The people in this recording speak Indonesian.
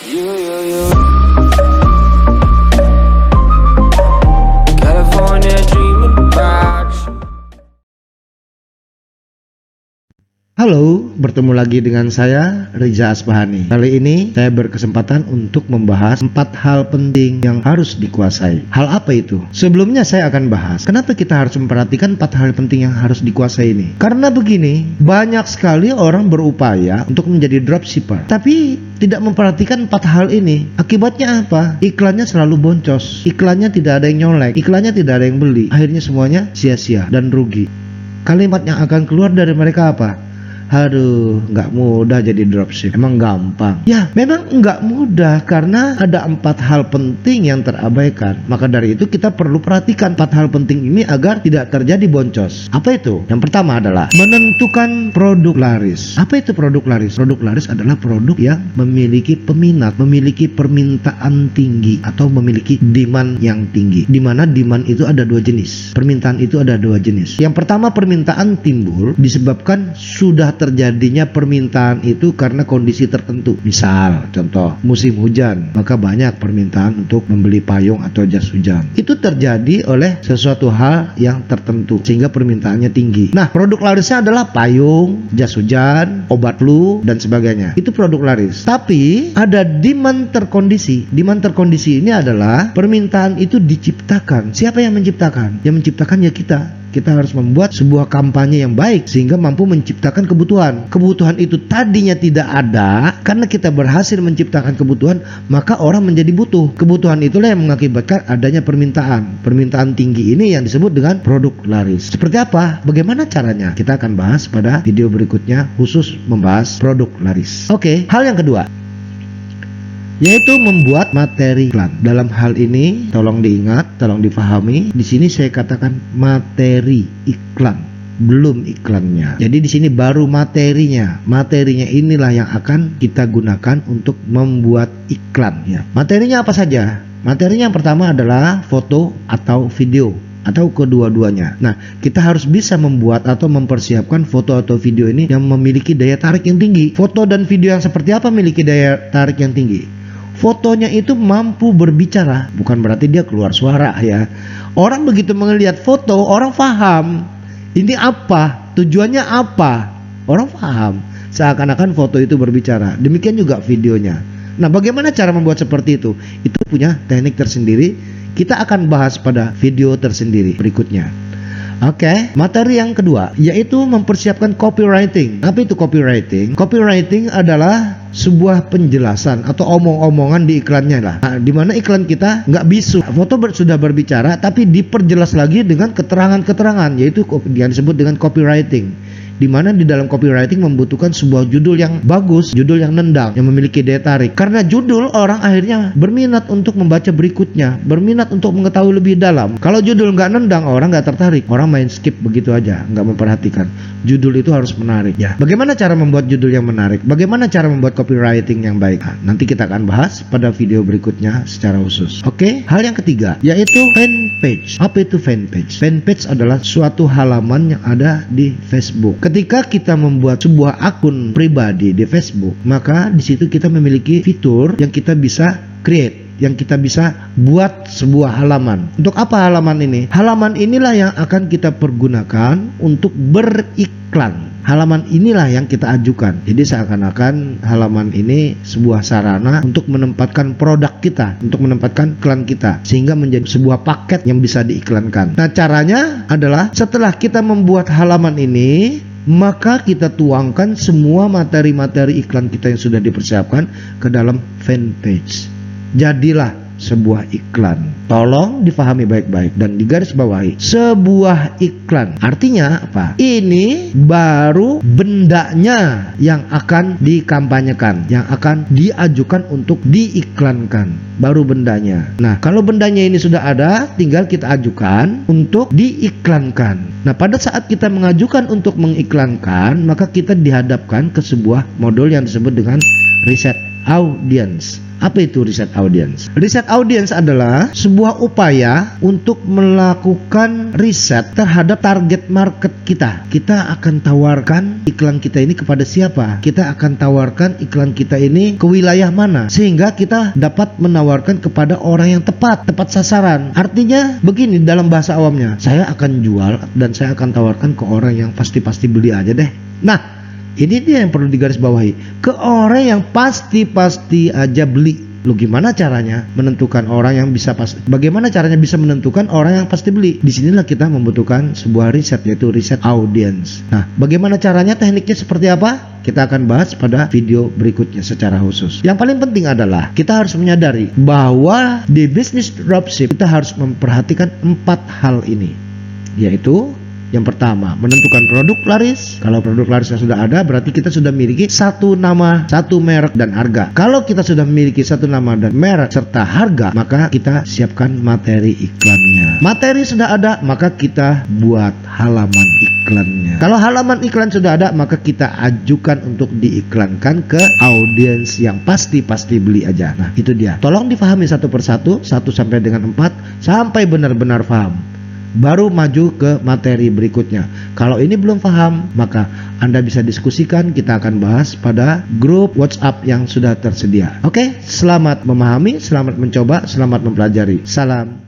You. California dreaming about you. Halo, bertemu lagi dengan saya Riza Asbahani. Kali ini saya berkesempatan untuk membahas 4 hal penting yang harus dikuasai. Hal apa itu? Sebelumnya saya akan bahas kenapa kita harus memperhatikan 4 hal penting yang harus dikuasai ini. Karena begini, banyak sekali orang berupaya untuk menjadi dropshipper, tapi tidak memperhatikan 4 hal ini. Akibatnya apa? Iklannya selalu boncos, iklannya tidak ada yang nyolek, iklannya tidak ada yang beli. Akhirnya semuanya sia-sia dan rugi. Kalimat yang akan keluar dari mereka apa? Aduh, nggak mudah jadi dropship. Emang gampang? Ya, memang nggak mudah karena ada 4 hal penting yang terabaikan. Maka dari itu kita perlu perhatikan 4 hal penting ini agar tidak terjadi boncos. Apa itu? Yang pertama adalah menentukan produk laris. Apa itu produk laris? Produk laris adalah produk yang memiliki peminat, memiliki permintaan tinggi atau memiliki demand yang tinggi. Dimana demand itu ada 2 jenis. Permintaan itu ada 2 jenis. Yang pertama, permintaan timbul disebabkan sudah terjadinya permintaan itu karena kondisi tertentu. Misal, contoh, musim hujan, maka banyak permintaan untuk membeli payung atau jas hujan. Itu terjadi oleh sesuatu hal yang tertentu sehingga permintaannya tinggi. Nah, produk larisnya adalah payung, jas hujan, obat flu, dan sebagainya. Itu produk laris. Tapi ada demand terkondisi. Demand terkondisi ini adalah permintaan itu diciptakan. Siapa yang menciptakan? Yang menciptakan ya kita. Kita harus membuat sebuah kampanye yang baik sehingga mampu menciptakan kebutuhan. Kebutuhan itu tadinya tidak ada, karena kita berhasil menciptakan kebutuhan, maka orang menjadi butuh. Kebutuhan itulah yang mengakibatkan adanya permintaan. Permintaan tinggi ini yang disebut dengan produk laris. Seperti apa? Bagaimana caranya? Kita akan bahas pada video berikutnya khusus membahas produk laris. Oke, hal yang kedua, yaitu membuat materi iklan. Dalam hal ini tolong diingat, tolong difahami. Di sini saya katakan materi iklan, belum iklannya. Jadi di sini baru materinya. Materinya inilah yang akan kita gunakan untuk membuat iklan. Ya. Materinya apa saja? Materinya yang pertama adalah foto atau video, atau kedua-duanya. Nah, kita harus bisa membuat atau mempersiapkan foto atau video ini yang memiliki daya tarik yang tinggi. Foto dan video yang seperti apa memiliki daya tarik yang tinggi? Fotonya itu mampu berbicara, bukan berarti dia keluar suara ya. Orang begitu melihat foto, orang paham ini apa, tujuannya apa. Orang paham, seakan-akan foto itu berbicara. Demikian juga videonya. Nah, bagaimana cara membuat seperti itu? Itu punya teknik tersendiri. Kita akan bahas pada video tersendiri berikutnya. Oke, materi yang kedua yaitu mempersiapkan copywriting. Apa itu copywriting? Copywriting adalah sebuah penjelasan atau omong-omongan di iklannya lah. Nah, dimana iklan kita nggak bisu, foto sudah berbicara tapi diperjelas lagi dengan keterangan-keterangan, yaitu yang disebut dengan copywriting. Dimana di dalam copywriting membutuhkan sebuah judul yang bagus, judul yang nendang, yang memiliki daya tarik. Karena judul, orang akhirnya berminat untuk membaca berikutnya, berminat untuk mengetahui lebih dalam. Kalau judul nggak nendang, orang nggak tertarik, orang main skip begitu aja, nggak memperhatikan. Judul itu harus menarik ya. Bagaimana cara membuat judul yang menarik? Bagaimana cara membuat copywriting yang baik? Nah, nanti kita akan bahas pada video berikutnya secara khusus. Oke, hal yang ketiga yaitu fanpage. Apa itu fanpage? Fanpage adalah suatu halaman yang ada di Facebook. Ketika kita membuat sebuah akun pribadi di Facebook, maka di situ kita memiliki fitur yang kita bisa create, yang kita bisa buat sebuah halaman. Untuk apa halaman ini? Halaman inilah yang akan kita pergunakan untuk beriklan. Halaman inilah yang kita ajukan. Jadi seakan-akan halaman ini sebuah sarana untuk menempatkan produk kita, untuk menempatkan iklan kita, sehingga menjadi sebuah paket yang bisa diiklankan. Nah, caranya adalah setelah kita membuat halaman ini, maka kita tuangkan semua materi-materi iklan kita yang sudah dipersiapkan ke dalam fanpage. Jadilah sebuah iklan. Tolong difahami baik-baik dan digarisbawahi. Sebuah iklan artinya apa? Ini baru bendanya yang akan dikampanyekan, yang akan diajukan untuk diiklankan. Baru bendanya. Nah, kalau bendanya ini sudah ada, tinggal kita ajukan untuk diiklankan. Nah, pada saat kita mengajukan untuk mengiklankan, maka kita dihadapkan ke sebuah modul yang disebut dengan riset audience. Apa itu riset audience? Riset audience adalah sebuah upaya untuk melakukan riset terhadap target market kita. Kita akan tawarkan iklan kita ini kepada siapa? Kita akan tawarkan iklan kita ini ke wilayah mana? Sehingga kita dapat menawarkan kepada orang yang tepat sasaran. Artinya begini dalam bahasa awamnya, saya akan jual dan saya akan tawarkan ke orang yang pasti beli aja deh. Nah, ini dia yang perlu digarisbawahi. Ke orang yang pasti aja beli. Lu gimana caranya menentukan orang yang bisa pasti? Bagaimana caranya bisa menentukan orang yang pasti beli? Disinilah kita membutuhkan sebuah riset, yaitu riset audience. Nah, bagaimana caranya, tekniknya seperti apa? Kita akan bahas pada video berikutnya secara khusus. Yang paling penting adalah kita harus menyadari bahwa di bisnis dropship kita harus memperhatikan 4 hal ini, yaitu yang pertama, menentukan produk laris. Kalau produk larisnya sudah ada, berarti kita sudah memiliki satu nama, satu merek, dan harga. Kalau kita sudah memiliki satu nama dan merek serta harga, maka kita siapkan materi iklannya. Materi sudah ada, maka kita buat halaman iklannya. Kalau halaman iklan sudah ada, maka kita ajukan untuk diiklankan ke audiens yang pasti beli aja. Nah, itu dia. Tolong difahami satu persatu, 1 sampai dengan 4, sampai benar-benar paham. Baru maju ke materi berikutnya. Kalau ini belum paham, maka Anda bisa diskusikan. Kita akan bahas pada grup WhatsApp yang sudah tersedia. Oke, selamat memahami, selamat mencoba, selamat mempelajari. Salam.